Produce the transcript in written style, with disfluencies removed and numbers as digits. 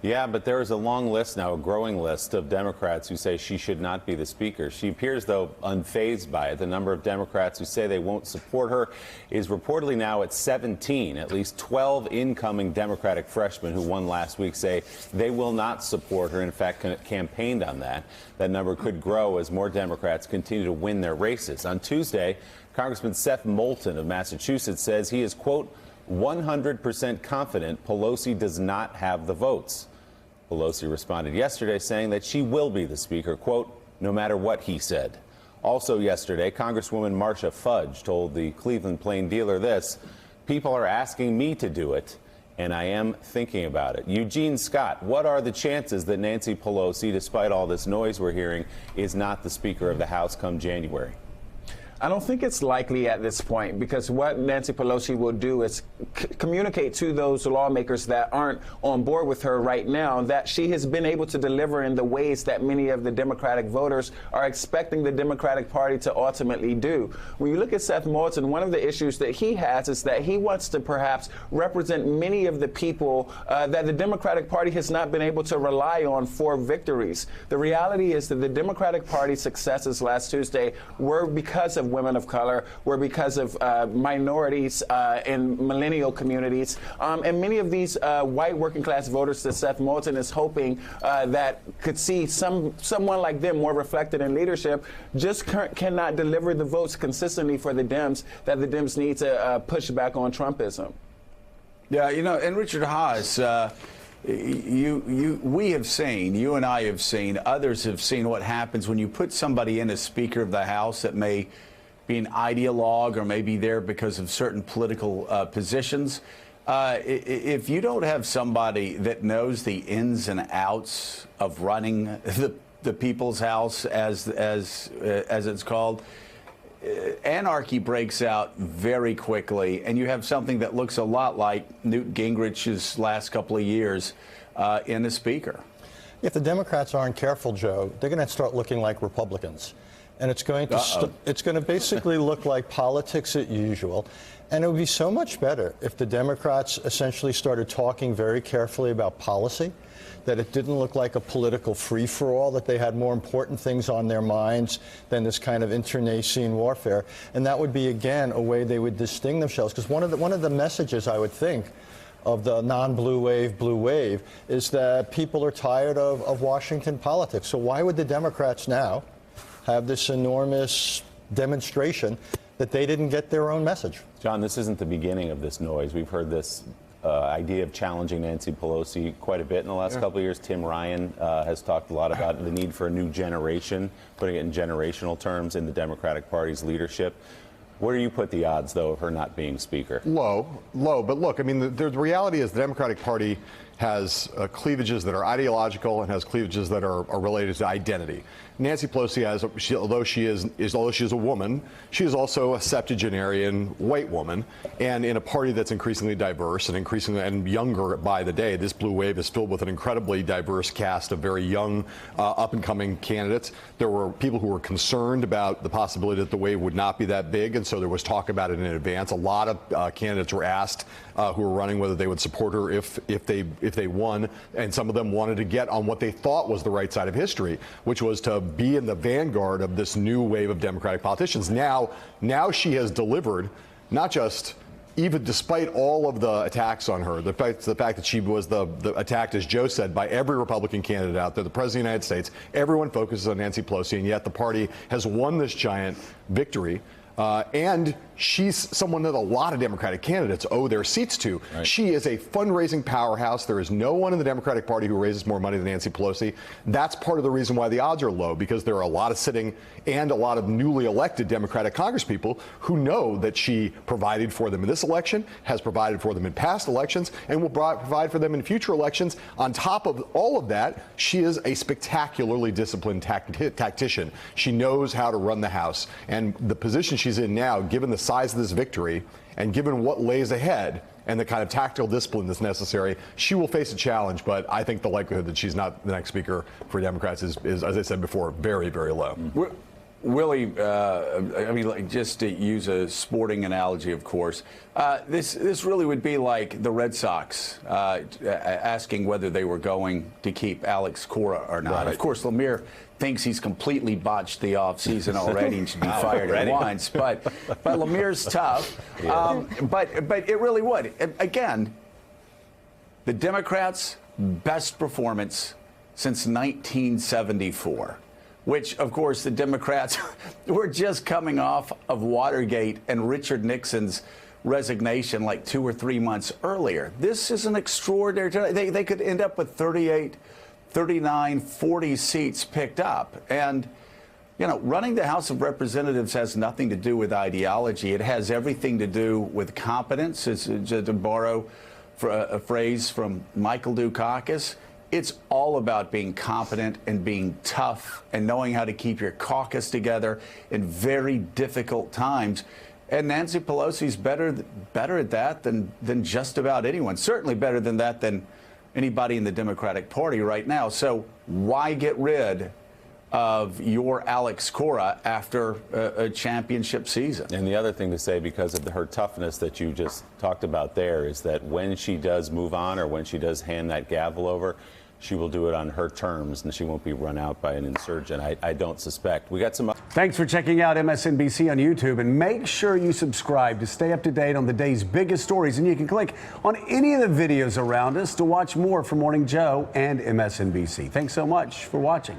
Yeah, but there is a long list now, a growing list of Democrats who say she should not be the speaker. She appears, though, unfazed by it. The number of Democrats who say they won't support her is reportedly now at 17. At least 12 incoming Democratic freshmen who won last week say they will not support her. In fact, campaigned on that. That number could grow as more Democrats continue to win their races. On Tuesday, Congressman Seth Moulton of Massachusetts says he is, quote, 100% confident Pelosi does not have the votes. Pelosi responded yesterday saying that she will be the speaker, quote, no matter what he said. Also yesterday, Congresswoman Marcia Fudge told the Cleveland Plain Dealer this: people are asking me to do it, and I am thinking about it. Eugene Scott, what are the chances that Nancy Pelosi, despite all this noise we're hearing, is not the Speaker of the House come January? I don't think it's likely at this point, because what Nancy Pelosi will do is communicate to those lawmakers that aren't on board with her right now that she has been able to deliver in the ways that many of the Democratic voters are expecting the Democratic Party to ultimately do. When you look at Seth Moulton, one of the issues that he has is that he wants to perhaps represent many of the people that the Democratic Party has not been able to rely on for victories. The reality is that the Democratic Party's successes last Tuesday were because of women of color, were because of minorities in millennial communities, and many of these white working class voters that Seth Moulton is hoping that could see someone like them more reflected in leadership just cannot deliver the votes consistently for the Dems that the Dems need to push back on Trumpism. Yeah, you know, and Richard Haass, we have seen, you and I have seen, others have seen what happens when you put somebody in as Speaker of the House that may be an ideologue or may be there because of certain political positions. If you don't have somebody that knows the ins and outs of running the People's House, as it's called, anarchy breaks out very quickly, and you have something that looks a lot like Newt Gingrich's last couple of years in a speaker. If the Democrats aren't careful, Joe, they're going to start looking like Republicans. And it's going to basically look like politics as usual. And it would be so much better if the Democrats essentially started talking very carefully about policy, that it didn't look like a political free-for-all, that they had more important things on their minds than this kind of internecine warfare. And that would be, again, a way they would distinguish themselves. Because one of the messages, I would think, of the non-blue wave, is that people are tired of Washington politics. So why would the Democrats now have this enormous demonstration that they didn't get their own message? John, this isn't the beginning of this noise. We've heard this idea of challenging Nancy Pelosi quite a bit in the last couple of years. Tim Ryan has talked a lot about the need for a new generation, putting it in generational terms in the Democratic Party's leadership. Where do you put the odds, though, of her not being Speaker? Low. But look, I mean, the reality is the Democratic Party has cleavages that are ideological and has cleavages that are related to identity. Nancy Pelosi has, although she is a woman, she is also a septuagenarian white woman, and in a party that's increasingly diverse and increasingly and younger by the day. This blue wave is filled with an incredibly diverse cast of very young, up-and-coming candidates. There were people who were concerned about the possibility that the wave would not be that big, and so there was talk about it in advance. A lot of candidates were asked who were running whether they would support her if they won, and some of them wanted to get on what they thought was the right side of history, which was to be in the vanguard of this new wave of Democratic politicians. Now she has delivered, not just, even despite all of the attacks on her, the fact that she was attacked, as Joe said, by every Republican candidate out there, the President of the United States, everyone focuses on Nancy Pelosi, and yet the party has won this giant victory. And she's someone that a lot of Democratic candidates owe their seats to. Right. She is a fundraising powerhouse. There is no one in the Democratic Party who raises more money than Nancy Pelosi. That's part of the reason why the odds are low, because there are a lot of sitting and a lot of newly elected Democratic congresspeople who know that she provided for them in this election, has provided for them in past elections, and will provide for them in future elections. On top of all of that, she is a spectacularly disciplined tactician. She knows how to run the House, and the position she's in now, given the size of this victory and given what lays ahead and the kind of tactical discipline that's necessary, she will face a challenge. But I think the likelihood that she's not the next speaker for Democrats is, as I said before, very, very low. Willie, I mean, like, just to use a sporting analogy, of course, this really would be like the Red Sox asking whether they were going to keep Alex Cora or not. Right. Of course, Lemire thinks he's completely botched the offseason already and should be fired at once. But Lemire's tough. Yeah. But it really would. Again, the Democrats' best performance since 1974. Which, of course, the Democrats were just coming off of Watergate and Richard Nixon's resignation like 2 or 3 months earlier. This is an extraordinary. They could end up with 38, 39, 40 seats picked up. And, you know, running the House of Representatives has nothing to do with ideology. It has everything to do with competence. It's to borrow a phrase from Michael Dukakis. It's all about being competent and being tough and knowing how to keep your caucus together in very difficult times. And Nancy Pelosi's better at that than just about anyone. Certainly better than that than anybody in the Democratic Party right now. So why get rid of your Alex Cora after a championship season? And the other thing to say, because of her toughness that you just talked about there, is that when she does move on or when she does hand that gavel over, she will do it on her terms and she won't be run out by an insurgent. I don't suspect. We got some. Thanks for checking out MSNBC on YouTube, and make sure you subscribe to stay up to date on the day's biggest stories. And you can click on any of the videos around us to watch more from Morning Joe and MSNBC. Thanks so much for watching.